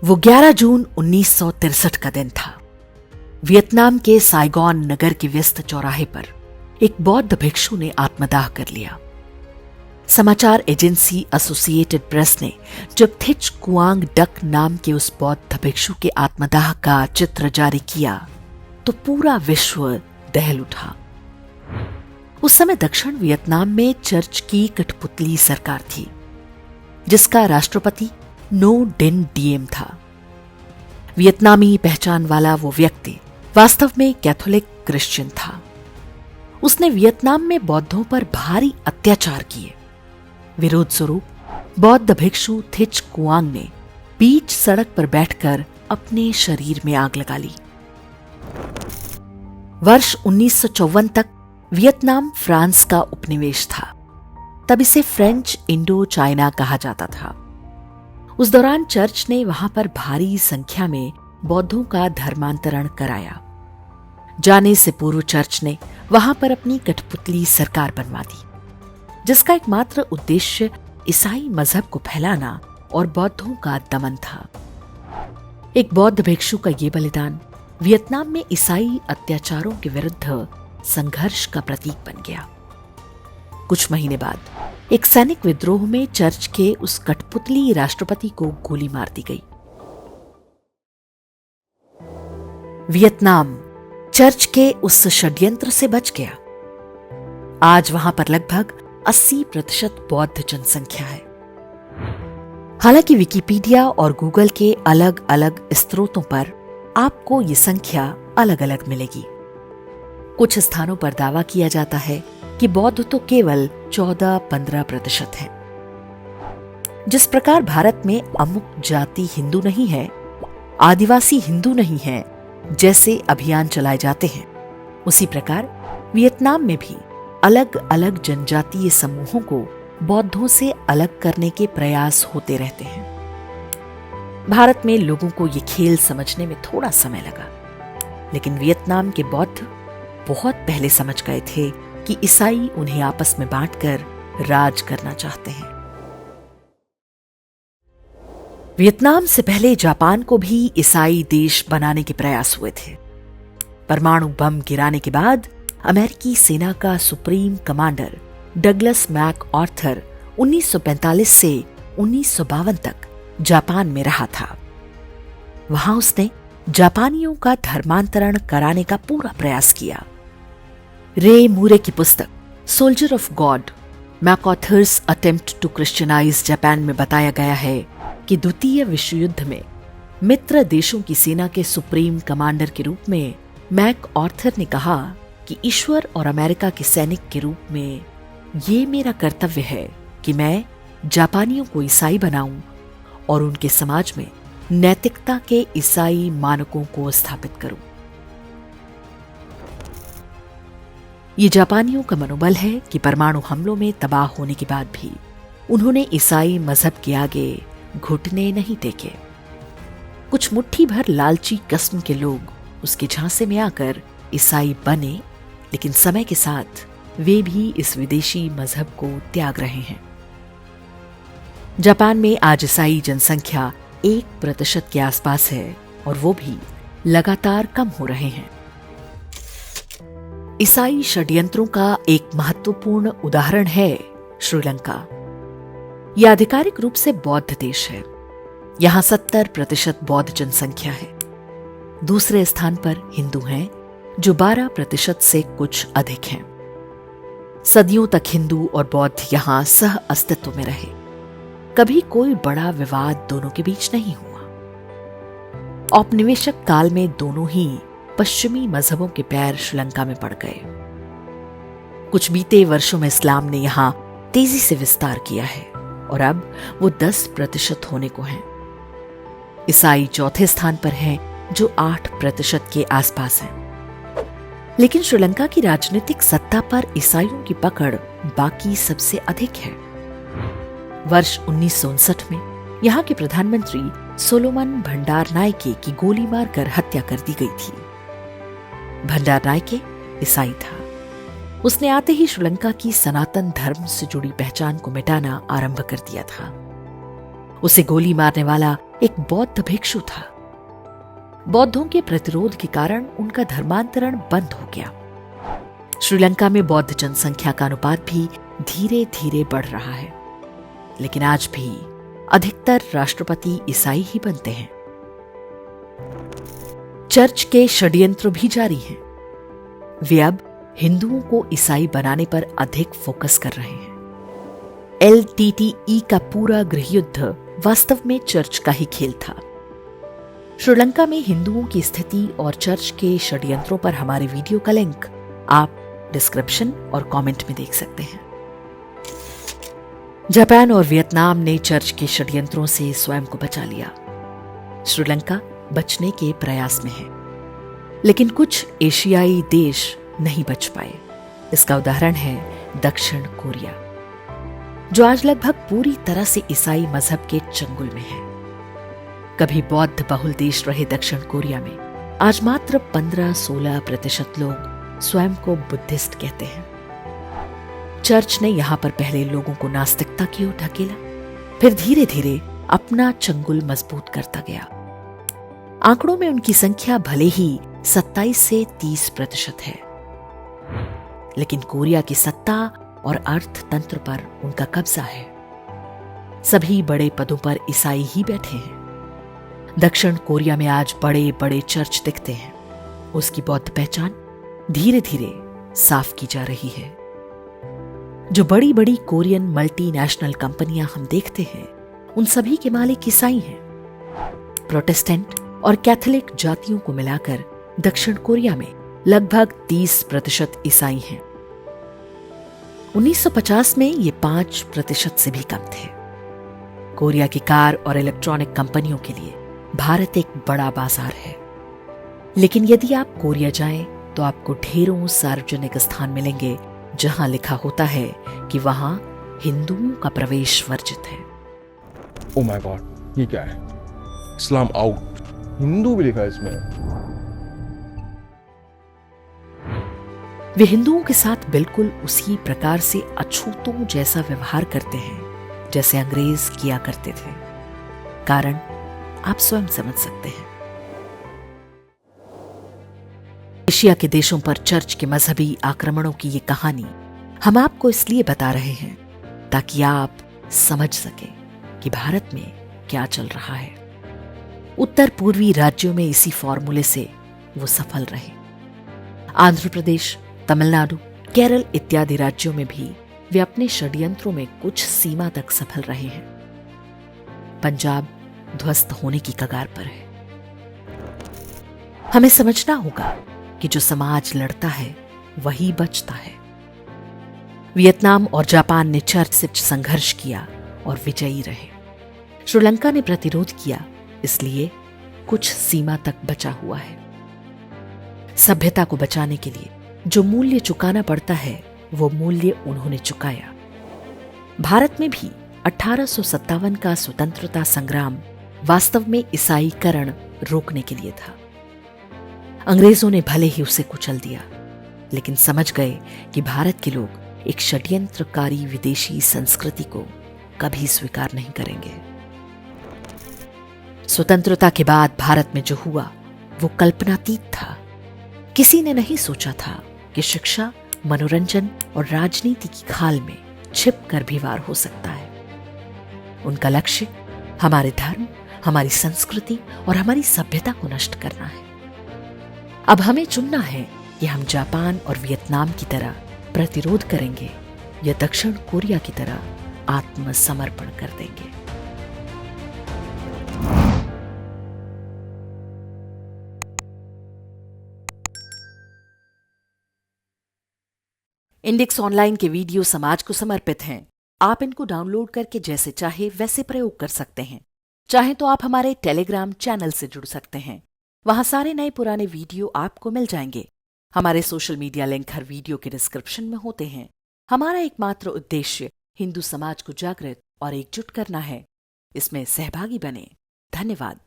वो 11 जून 1963 का दिन था। वियतनाम के साइगोन नगर के व्यस्त चौराहे पर एक बौद्ध भिक्षु ने आत्मदाह कर लिया। समाचार एजेंसी एसोसिएटेड प्रेस ने जब थिच कुआंग डक नाम के उस बौद्ध भिक्षु के आत्मदाह का चित्र जारी किया तो पूरा विश्व दहल उठा। उस समय दक्षिण वियतनाम में चर्च की कठपुतली सरकार थी, जिसका राष्ट्रपति नो डिन डिएम था। वियतनामी पहचान वाला वो व्यक्ति वास्तव में कैथोलिक क्रिश्चियन था। उसने वियतनाम में बौद्धों पर भारी अत्याचार किए। विरोध स्वरूप बौद्ध भिक्षु थिच कुआंग ने बीच सड़क पर बैठकर अपने शरीर में आग लगा ली। वर्ष 1954 तक वियतनाम फ्रांस का उपनिवेश था। तब इसे फ्रेंच इंडो चाइना कहा जाता था। उस दौरान चर्च ने वहां पर भारी संख्या में बौद्धों का धर्मांतरण कराया। जाने से पूर्व चर्च ने वहां पर अपनी कठपुतली सरकार बनवा दी, जिसका एकमात्र उद्देश्य ईसाई मजहब को फैलाना और बौद्धों का दमन था। एक बौद्ध भिक्षु का ये बलिदान वियतनाम में ईसाई अत्याचारों के विरुद्ध संघर्ष का प्रतीक बन गया। कुछ महीने बाद एक सैनिक विद्रोह में चर्च के उस कठपुतली राष्ट्रपति को गोली मार दी गई। वियतनाम चर्च के उस षड्यंत्र से बच गया। आज वहां पर लगभग 80% बौद्ध जनसंख्या है। हालांकि विकिपीडिया और गूगल के अलग अलग स्रोतों पर आपको ये संख्या अलग अलग मिलेगी। कुछ स्थानों पर दावा किया जाता है कि बौद्ध तो केवल 14-15% हैं। जिस प्रकार भारत में अमुक जाति हिंदू नहीं है, आदिवासी हिंदू नहीं है जैसे अभियान चलाए जाते हैं, उसी प्रकार वियतनाम में भी अलग अलग जनजातीय समूहों को बौद्धों से अलग करने के प्रयास होते रहते हैं। भारत में लोगों को ये खेल समझने में थोड़ा समय लगा, लेकिन वियतनाम के बौद्ध बहुत पहले समझ गए थे कि ईसाई उन्हें आपस में बांटकर राज करना चाहते हैं। वियतनाम से पहले जापान को भी ईसाई देश बनाने के प्रयास हुए थे। परमाणु बम गिराने के बाद अमेरिकी सेना का supreme commander Douglas MacArthur 1945 से 1952 तक जापान में रहा था। वहां उसने जापानियों का धर्मांतरण कराने का पूरा प्रयास किया। रे मूरे की पुस्तक soldier of God, MacArthur's attempt to Christianize Japan में बताया गया है कि द्वितीय विश्व युद्ध में मित्र देशों की सेना के सुप्रीम कमांडर के रूप में मैक आर्थर ने कहा कि ईश्वर और अमेरिका के सैनिक के रूप में ये मेरा कर्तव्य है कि मैं जापानियों को ईसाई बनाऊं और उनके समाज में नैतिकता के ईसाई मानकों को स्थापित करूं। ये जापानियों का मनोबल है कि परमाणु हमलों में तबाह होने के बाद भी उन्होंने ईसाई मजहब के आगे घुटने नहीं टेके। कुछ मुट्ठी भर लालची किस्म के लोग उसके झांसे में आकर ईसाई बने, लेकिन समय के साथ वे भी इस विदेशी मजहब को त्याग रहे हैं। जापान में आज ईसाई जनसंख्या 1% के आसपास है और वो भी लगातार कम हो रहे हैं। ईसाई षड्यंत्रों का एक महत्वपूर्ण उदाहरण है श्रीलंका। यह आधिकारिक रूप से बौद्ध देश है। यहां 70% बौद्ध जनसंख्या है। दूसरे स्थान पर हिंदू हैं, जो 12% से कुछ अधिक हैं। सदियों तक हिंदू और बौद्ध यहां सह अस्तित्व में रहे। कभी कोई बड़ा विवाद दोनों के बीच नहीं हुआ। औपनिवेशिक काल में दोनों ही पश्चिमी मजहबों के पैर श्रीलंका में पड़ गए। कुछ बीते वर्षों में इस्लाम ने यहां तेजी से विस्तार किया है और अब वो 10% होने को है। ईसाई चौथे स्थान पर हैं, जो 8% के आसपास हैं। लेकिन श्रीलंका की राजनीतिक सत्ता पर ईसाइयों की पकड़ बाकी सबसे अधिक है। वर्ष 1959 में यहां के प्रधानमंत्री सोलोमन भंडारनायके की गोली मारकर हत्या कर दी गई थी। भंडारनायके ईसाई था। उसने आते ही श्रीलंका की सनातन धर्म से जुड़ी पहचान को मिटाना आरंभ कर दिया था। उसे गोली मारने वाला एक बौद्ध भिक्षु था। बौद्धों के प्रतिरोध के कारण उनका धर्मांतरण बंद हो गया। श्रीलंका में बौद्ध जनसंख्या का अनुपात भी धीरे धीरे बढ़ रहा है, लेकिन आज भी अधिकतर राष्ट्रपति ईसाई ही बनते हैं। चर्च के षड्यंत्र भी जारी हैं। वे अब हिंदुओं को ईसाई बनाने पर अधिक फोकस कर रहे हैं। LTTE का पूरा गृहयुद्ध वास्तव में चर्च का ही खेल था। श्रीलंका में हिंदुओं की स्थिति और चर्च के षड्यंत्रों पर हमारे वीडियो का लिंक आप डिस्क्रिप्शन और कमेंट में देख सकते हैं। जापान और वियतनाम ने चर्च के षड्यंत्रों से स्वयं को बचा लिया। श्रीलंका बचने के प्रयास में है, लेकिन कुछ एशियाई देश नहीं बच पाए। इसका उदाहरण है दक्षिण कोरिया, जो आज लगभग पूरी तरह से ईसाई मजहब के चंगुल में है। कभी बौद्ध बहुल देश रहे दक्षिण कोरिया में आज मात्र 15-16% लोग स्वयं को बुद्धिस्ट कहते हैं। चर्च ने यहां पर पहले लोगों को नास्तिकता की ओर ढकेला, फिर धीरे धीरे अपना चंगुल मजबूत करता गया। आंकड़ों में उनकी संख्या भले ही 27 से 30% है, लेकिन कोरिया की सत्ता और अर्थतंत्र पर उनका कब्जा है। सभी बड़े पदों पर ईसाई ही बैठे हैं। दक्षिण कोरिया में आज बड़े बड़े चर्च दिखते हैं। उसकी बौद्ध पहचान धीरे धीरे साफ की जा रही है। जो बड़ी बड़ी कोरियन मल्टीनेशनल कंपनियां हम देखते हैं, उन सभी के मालिक ईसाई हैं। प्रोटेस्टेंट और कैथोलिक जातियों को मिलाकर दक्षिण कोरिया में लगभग 30% ईसाई हैं। 1950 में ये 5% से भी कम थे। कोरिया की कार और इलेक्ट्रॉनिक कंपनियों के लिए भारत एक बड़ा बाजार है, लेकिन यदि आप कोरिया जाएं तो आपको ढेरों सार्वजनिक स्थान मिलेंगे जहां लिखा होता है कि वहां हिंदुओं का प्रवेश वर्जित है। ओह माय गॉड, ये क्या है? इस्लाम आउट, हिंदू भी लिखा है इसमें। वे हिंदुओं के साथ बिल्कुल उसी प्रकार से अछूतों जैसा व्यवहार करते हैं जैसे अंग्रेज किया करते थे। कारण आप स्वयं समझ सकते हैं। एशिया के देशों पर चर्च के मजहबी आक्रमणों की ये कहानी हम आपको इसलिए बता रहे हैं ताकि आप समझ सकें कि भारत में क्या चल रहा है। उत्तर पूर्वी राज्यों में इसी फॉर्मूले से वो सफल रहे। आंध्र प्रदेश, तमिलनाडु, केरल इत्यादि राज्यों में भी वे अपने षड्यंत्रों में कुछ सीमा तक सफल रहे हैं। पंजाब ध्वस्त होने की कगार पर है। हमें समझना होगा कि जो समाज लड़ता है वही बचता है। वियतनाम और जापान ने चर्च से संघर्ष किया और विजयी रहे। श्रीलंका ने प्रतिरोध किया, इसलिए कुछ सीमा तक बचा हुआ है। सभ्यता को बचाने के लिए जो मूल्य चुकाना पड़ता है वो मूल्य उन्होंने चुकाया। भारत में भी 1857 का स्वतंत्रता संग्राम वास्तव में ईसाईकरण रोकने के लिए था। अंग्रेजों ने भले ही उसे कुचल दिया, लेकिन समझ गए कि भारत के लोग एक षड्यंत्रकारी विदेशी संस्कृति को कभी स्वीकार नहीं करेंगे। स्वतंत्रता के बाद भारत में जो हुआ वो कल्पनातीत था। किसी ने नहीं सोचा था कि शिक्षा, मनोरंजन और राजनीति की खाल में छिपकर भी वार हो सकता है। उनका लक्ष्य हमारे धर्म, हमारी संस्कृति और हमारी सभ्यता को नष्ट करना है। अब हमें चुनना है कि हम जापान और वियतनाम की तरह प्रतिरोध करेंगे या दक्षिण कोरिया की तरह आत्मसमर्पण कर देंगे। इंडेक्स ऑनलाइन के वीडियो समाज को समर्पित हैं। आप इनको डाउनलोड करके जैसे चाहे वैसे प्रयोग कर सकते हैं। चाहे तो आप हमारे टेलीग्राम चैनल से जुड़ सकते हैं। वहां सारे नए पुराने वीडियो आपको मिल जाएंगे। हमारे सोशल मीडिया लिंक हर वीडियो के डिस्क्रिप्शन में होते हैं। हमारा एकमात्र उद्देश्य हिंदू समाज को जागृत और एकजुट करना है। इसमें सहभागी बने। धन्यवाद।